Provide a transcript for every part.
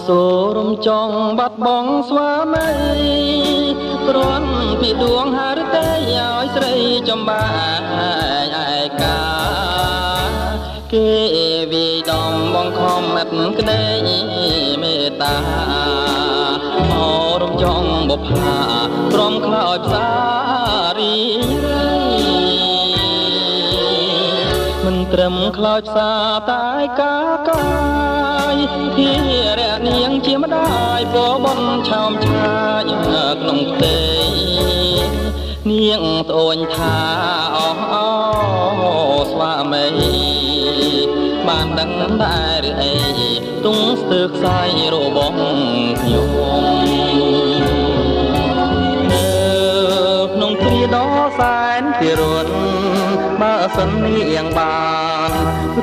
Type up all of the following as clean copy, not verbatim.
សូរំចង់បាត់បង់ស្វាមីគ្រាន់ពីដួងហារទេឲ្យស្រីចំបាឯកាគេវាយដំបងខំឥតក្តីមេត្តាអរំចង់បុប្ផាព្រមខ្លោចផ្សារីមិនត្រឹមខ្លោចផ្សាតែកាកាយភារៈនាងជាម្ដាយពរបនឆោមឆាយក្នុងផ្ទៃនាងត្អូញថាអស់អស្វាមីបានដឹងដែរឬអីទុំស្ទើរខ្សែរបស់ខ្ញុំនៅក្នុងគ្រាដ៏សែនពិរុទ្ធបើសិននាងបាន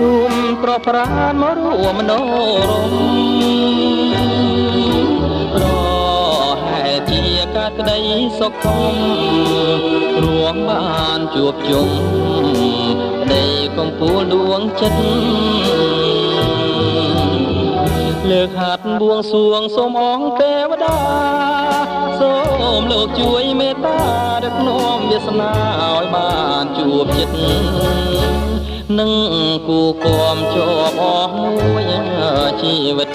រួមប្រប្រានមករួមមនោរម្យប្រហែលជាកើតក្តីសុខុមរួមបានជួបជុំដីកំពូលដួងចិត្តលើកហាត់បួងសួងសូមអង្ទេវតាសូមលោកជួយមេត្តាដឹកនាំវាសនាឲ្យបានជួបចិត្តនឹងគូគំជាប់អស់មួយជីវិត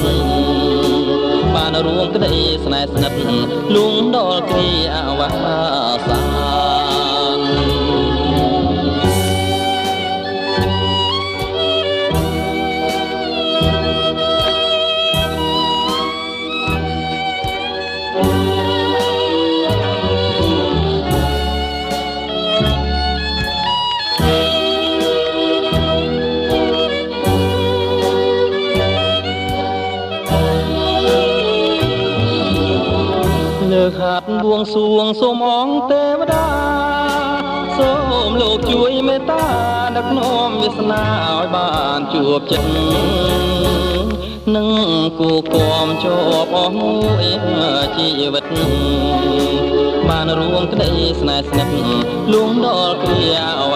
បានរួមក្តីស្នេហ៍ស្និទ្ធលួងដល់គ្រាអវសានលើកហាត់បួងសួងសូមអង្ទេវតាសូមលោកជួយមេត្តាដឹកនាំវាសនាឲ្យបានជួបចិត្តនឹងគូគំជាប់អស់មួយជីវិតបានរួមក្តីស្នេហ៍ស្និទ្ធលួងដល់គ្រាអវ